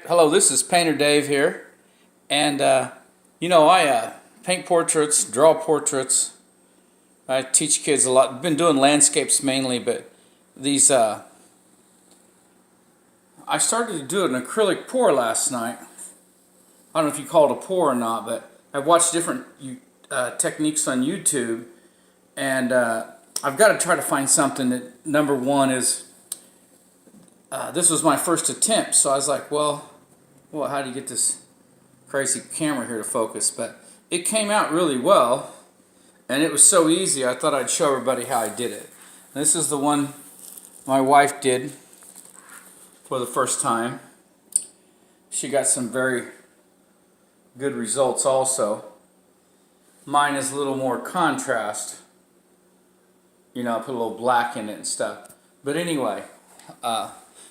Hello, this is Painter Dave here, and I paint portraits, draw portraits. I teach kids a lot. I've been doing landscapes mainly, but these I started to do an acrylic pour last night. I don't know if you call it a pour or not, but I watched different techniques on YouTube, and I've got to try to find something that, number one, is this was my first attempt, so I was like, well, how do you get this crazy camera here to focus? But it came out really well, and it was so easy I thought I'd show everybody how I did it. This is the one my wife did for the first time. She got some very good results also. Mine is a little more contrast. I put a little black in it and stuff. But anyway,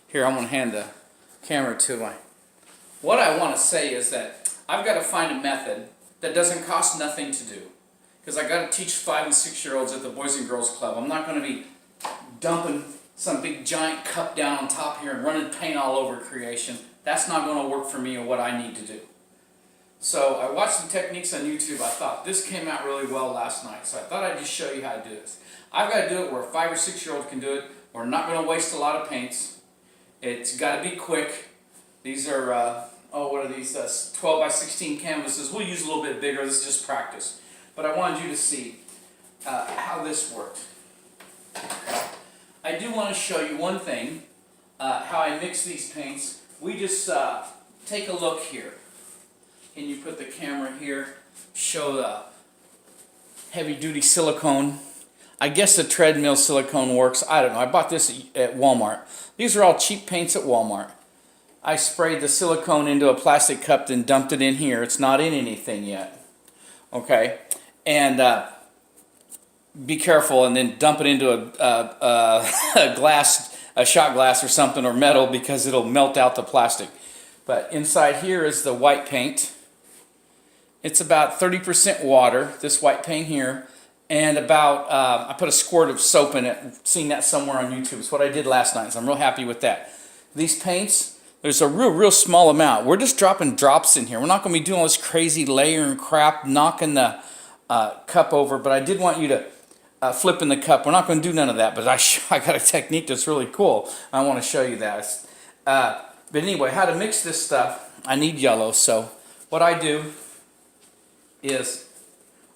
here I'm going to hand the camera to my... What I want to say is that I've got to find a method that doesn't cost nothing to do. Because I got to teach 5 and 6-year-olds at the Boys and Girls Club. I'm not going to be dumping some big giant cup down on top here and running paint all over creation. That's not going to work for me or what I need to do. So I watched some techniques on YouTube. I thought this came out really well last night. So I thought I'd just show you how to do this. I've got to do it where a 5 or 6-year-old can do it. We're not going to waste a lot of paints. It's got to be quick. These are, what are these? 12 by 16 canvases. We'll use a little bit bigger. This is just practice. But I wanted you to see how this worked. I do want to show you one thing, how I mix these paints. We just take a look here. Can you put the camera here? Show the heavy-duty silicone. I guess the treadmill silicone works. I don't know. I bought this at Walmart. These are all cheap paints at Walmart. I sprayed the silicone into a plastic cup, then dumped it in here. It's not in anything yet. Okay? And be careful, and then dump it into a glass, a shot glass or something, or metal, because it'll melt out the plastic. But inside here is the white paint. It's about 30% water, this white paint here, and about, I put a squirt of soap in it. Seen that somewhere on YouTube. It's what I did last night, so I'm real happy with that. These paints, there's a real small amount. We're just dropping drops in here. We're not going to be doing all this crazy layering crap, knocking the cup over, but I did want you to flip in the cup. We're not going to do none of that, but I got a technique that's really cool. I want to show you that. But anyway, how to mix this stuff, I need yellow, so what I do is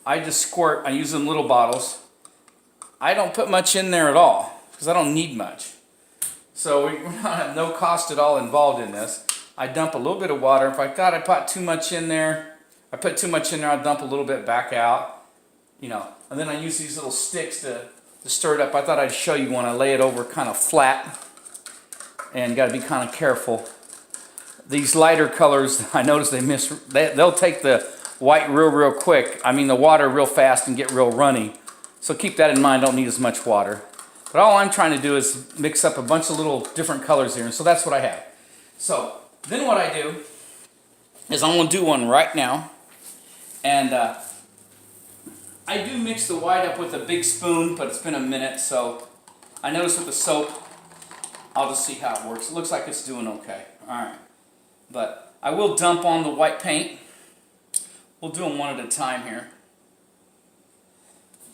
I just squirt. I use them little bottles. I don't put much in there at all because I don't need much. So we don't have no cost at all involved in this. I dump a little bit of water. If I thought I put too much in there, I'll dump a little bit back out. And then I use these little sticks to stir it up. I thought I'd show you when I lay it over kind of flat, and got to be kind of careful. These lighter colors, I notice they'll take the white real quick. I mean the water real fast and get real runny. So keep that in mind. Don't need as much water. But all I'm trying to do is mix up a bunch of little different colors here. And so that's what I have. So then what I do is I'm going to do one right now. And I do mix the white up with a big spoon, but it's been a minute. So I notice with the soap, I'll just see how it works. It looks like it's doing okay. All right. But I will dump on the white paint. We'll do them one at a time here.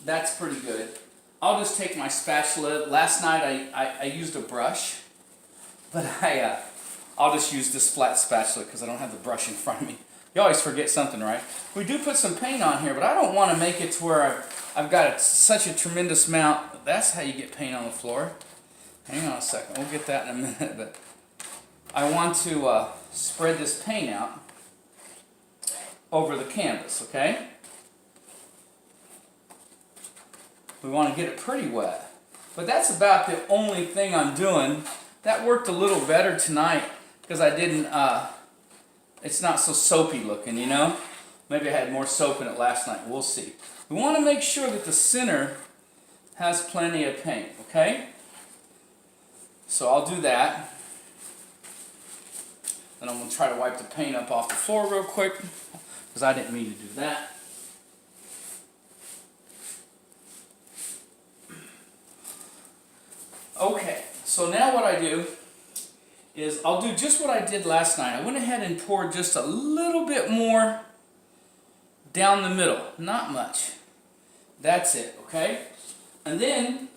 That's pretty good. I'll just take my spatula. Last night I used a brush, but I'll just use this flat spatula because I don't have the brush in front of me. You always forget something, right? We do put some paint on here, but I don't want to make it to where I've got such a tremendous amount. That's how you get paint on the floor. Hang on a second. We'll get that in a minute. But I want to spread this paint out over the canvas, okay? We want to get it pretty wet. But that's about the only thing I'm doing. That worked a little better tonight because I didn't, it's not so soapy looking, Maybe I had more soap in it last night. We'll see. We want to make sure that the center has plenty of paint, okay? So I'll do that. Then I'm going to try to wipe the paint up off the floor real quick because I didn't mean to do that. Okay, so now what I do is I'll do just what I did last night. I went ahead and poured just a little bit more down the middle. Not much. That's it, okay? And then,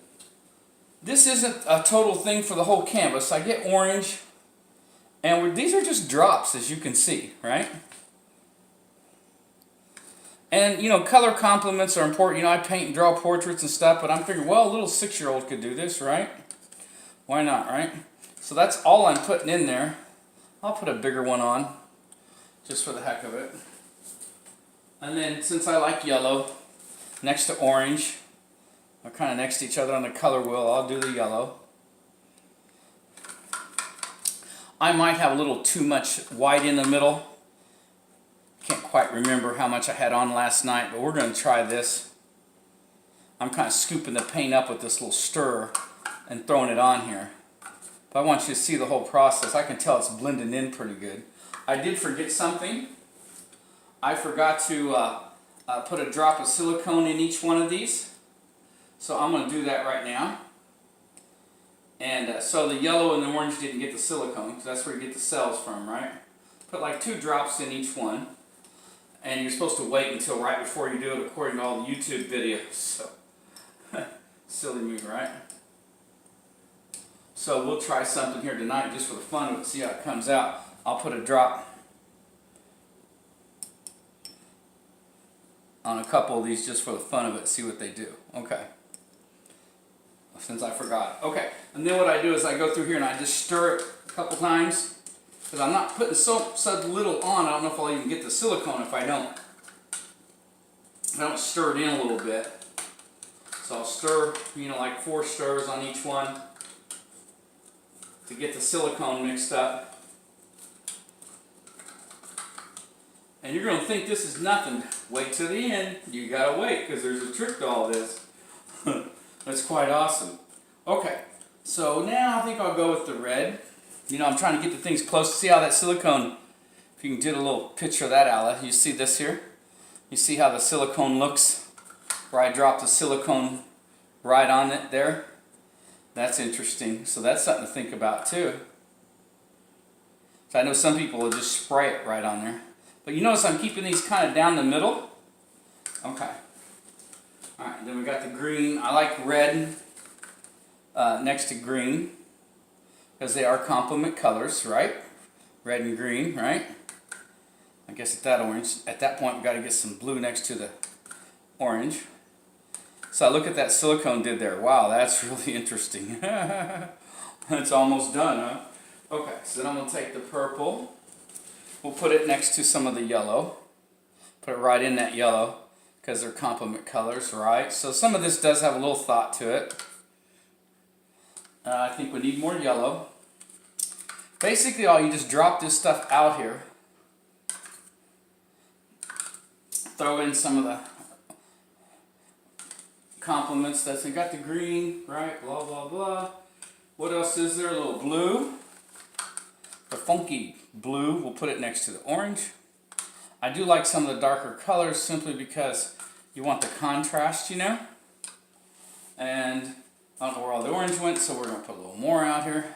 this isn't a total thing for the whole canvas. I get orange, and these are just drops, as you can see, right? And, you know, color complements are important. You know, I paint and draw portraits and stuff, but I'm figuring, well, a little 6-year-old could do this, right? Why not, right? So that's all I'm putting in there. I'll put a bigger one on, just for the heck of it. And then, since I like yellow, next to orange, they're kind of next to each other on the color wheel, I'll do the yellow. I might have a little too much white in the middle. Can't quite remember how much I had on last night, but we're going to try this. I'm kind of scooping the paint up with this little stirrer and throwing it on here. But I want you to see the whole process. I can tell it's blending in pretty good. I did forget something. I forgot to put a drop of silicone in each one of these. So I'm going to do that right now. And so the yellow and the orange didn't get the silicone, because that's where you get the cells from, right? Put like 2 drops in each one. And you're supposed to wait until right before you do it, according to all the YouTube videos. So, silly me, right? So we'll try something here tonight just for the fun of it, see how it comes out. I'll put a drop on a couple of these just for the fun of it, see what they do. Okay. Since I forgot. Okay. And then what I do is I go through here and I just stir it a couple times. Because I'm not putting so little on, I don't know if I'll even get the silicone if I don't. I don't stir it in a little bit. So I'll stir, you know, like 4 stirs on each one to get the silicone mixed up. And you're going to think this is nothing. Wait till the end. You got to wait, because there's a trick to all this. That's quite awesome. Okay, so now I think I'll go with the red. You know, I'm trying to get the things close. See how that silicone, if you can get a little picture of that, Alla. You see this here? You see how the silicone looks? Where I dropped the silicone right on it there? That's interesting. So that's something to think about too. So I know some people will just spray it right on there. But you notice I'm keeping these kind of down the middle. Okay. Alright, then we got the green. I like red next to green, because they are complement colors, right? Red and green, right? I guess at that point we've got to get some blue next to the orange. So look at that silicone did there. Wow, that's really interesting. It's almost done, huh? Okay, so then I'm going to take the purple. We'll put it next to some of the yellow. Put it right in that yellow, because they're complement colors, right? So some of this does have a little thought to it. I think we need more yellow. Basically, you just drop this stuff out here. Throw in some of the complements. That's got the green, right? Blah blah blah. What else is there? A little blue. The funky blue. We'll put it next to the orange. I do like some of the darker colors simply because you want the contrast, you know. And I don't know where all the orange went, so we're going to put a little more out here.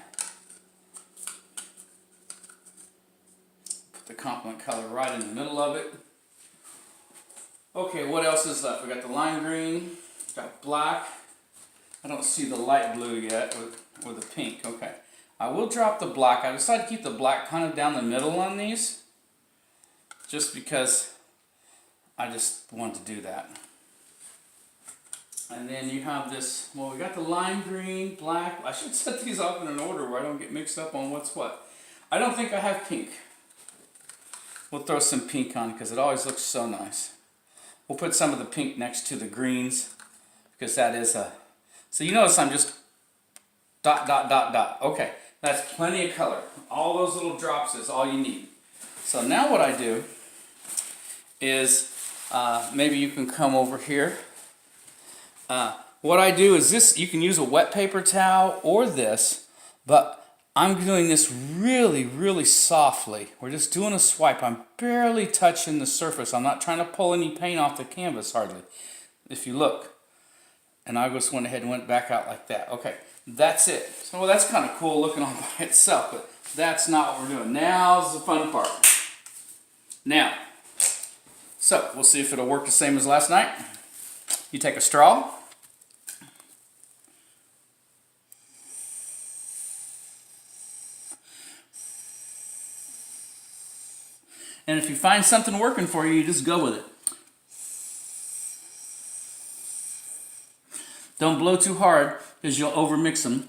Put the complement color right in the middle of it. Okay, what else is left? We got the lime green, got black. I don't see the light blue yet, or the pink. Okay, I will drop the black. I decided to keep the black kind of down the middle on these, just because I just wanted to do that. And then you have this, well, we got the lime green, black. I should set these up in an order where I don't get mixed up on what's what. I don't think I have pink. We'll throw some pink on because it always looks so nice. We'll put some of the pink next to the greens because that is a... So you notice I'm just dot, dot, dot, dot. Okay, that's plenty of color. All those little drops is all you need. So now what I do is, maybe you can come over here. What I do is this, you can use a wet paper towel or this, but I'm doing this really, really softly. We're just doing a swipe. I'm barely touching the surface. I'm not trying to pull any paint off the canvas hardly, if you look. And I just went ahead and went back out like that. Okay, that's it. So well, that's kind of cool looking all by itself, but That's not what we're doing. Now's the fun part. Now, so we'll see if it'll work the same as last night. You take a straw. And if you find something working for you, you just go with it. Don't blow too hard because you'll overmix them.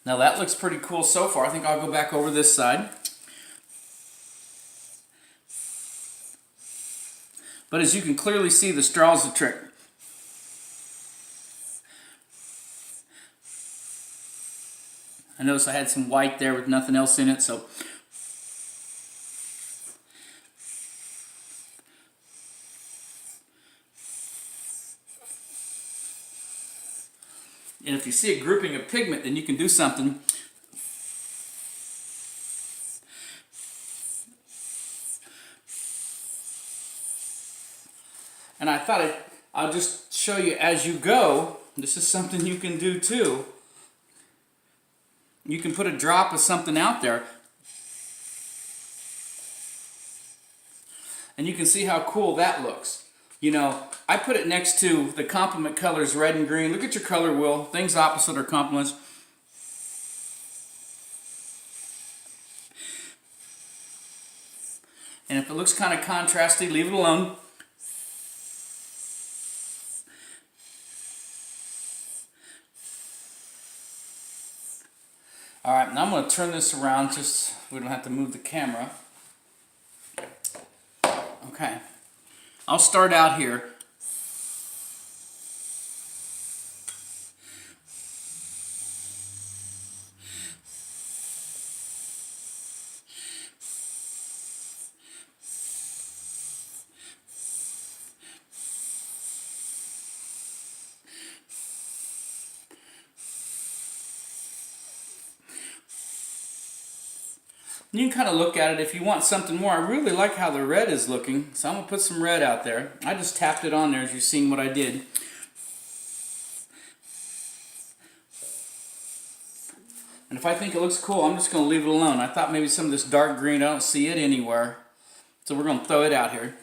Now that looks pretty cool so far. I think I'll go back over this side. But as you can clearly see, the straw's the trick. I noticed I had some white there with nothing else in it, so and if you see a grouping of pigment, then you can do something. And I thought I'll just show you as you go. This is something you can do too. You can put a drop of something out there. And you can see how cool that looks. You know, I put it next to the complement colors red and green. Look at your color wheel. Things opposite are complements. And if it looks kind of contrasty, leave it alone. Alright, now I'm going to turn this around just so we don't have to move the camera. Okay, I'll start out here. You can kind of look at it if you want something more. I really like how the red is looking, so I'm going to put some red out there. I just tapped it on there as you're seeing what I did. And if I think it looks cool, I'm just going to leave it alone. I thought maybe some of this dark green, I don't see it anywhere. So we're going to throw it out here.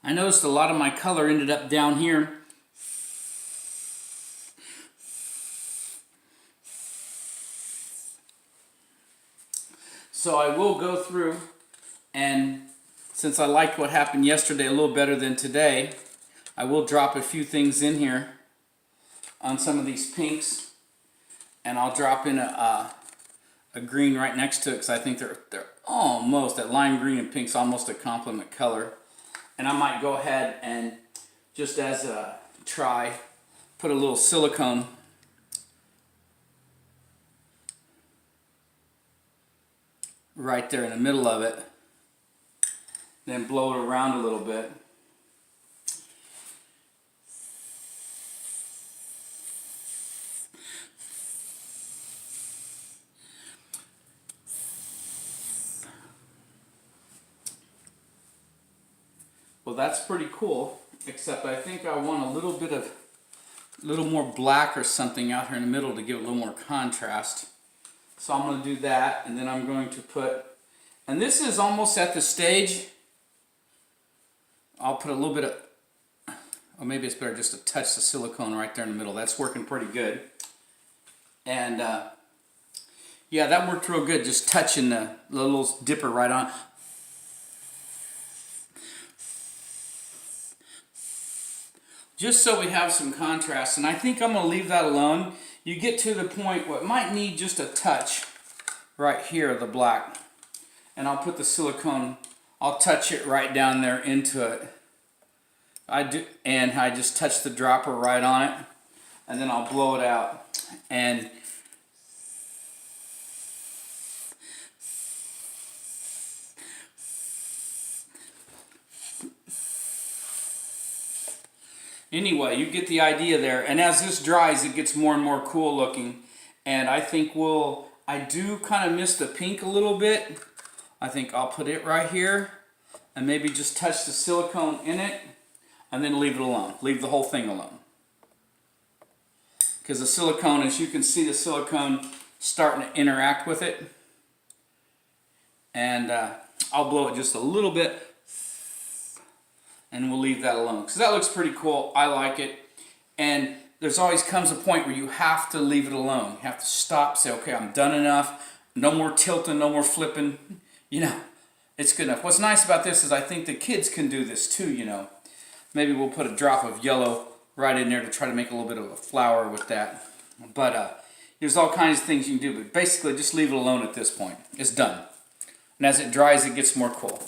I noticed a lot of my color ended up down here. So I will go through, and since I liked what happened yesterday a little better than today, I will drop a few things in here on some of these pinks, and I'll drop in a green right next to it because I think they're almost, that lime green and pink's almost a complement color. And I might go ahead and, just as a try, put a little silicone right there in the middle of it. Then blow it around a little bit. Well, that's pretty cool, except I think I want a little more black or something out here in the middle to give it a little more contrast. So I'm going to do that, and then I'm going to put, and this is almost at the stage, I'll put a little bit of, or maybe it's better just to touch the silicone right there in the middle. That's working pretty good. And yeah, that worked real good, just touching the little dipper right on. Just so we have some contrast, and I think I'm going to leave that alone. You get to the point where it might need just a touch right here of the black, and I'll put the silicone, I'll touch it right down there into it. And I just touch the dropper right on it, and then I'll blow it out. And Anyway, you get the idea there. And as this dries, it gets more and more cool looking. And I think I do kind of miss the pink a little bit. I think I'll put it right here and maybe just touch the silicone in it and then leave it alone. Leave the whole thing alone. Because the silicone, as you can see, the silicone starting to interact with it. And I'll blow it just a little bit and we'll leave that alone. Because that looks pretty cool. I like it. And there's always comes a point where you have to leave it alone. You have to stop, say, okay, I'm done enough. No more tilting, no more flipping. You know, it's good enough. What's nice about this is I think the kids can do this too, you know. Maybe we'll put a drop of yellow right in there to try to make a little bit of a flower with that. But there's all kinds of things you can do. But basically, just leave it alone at this point. It's done. And as it dries, it gets more cool.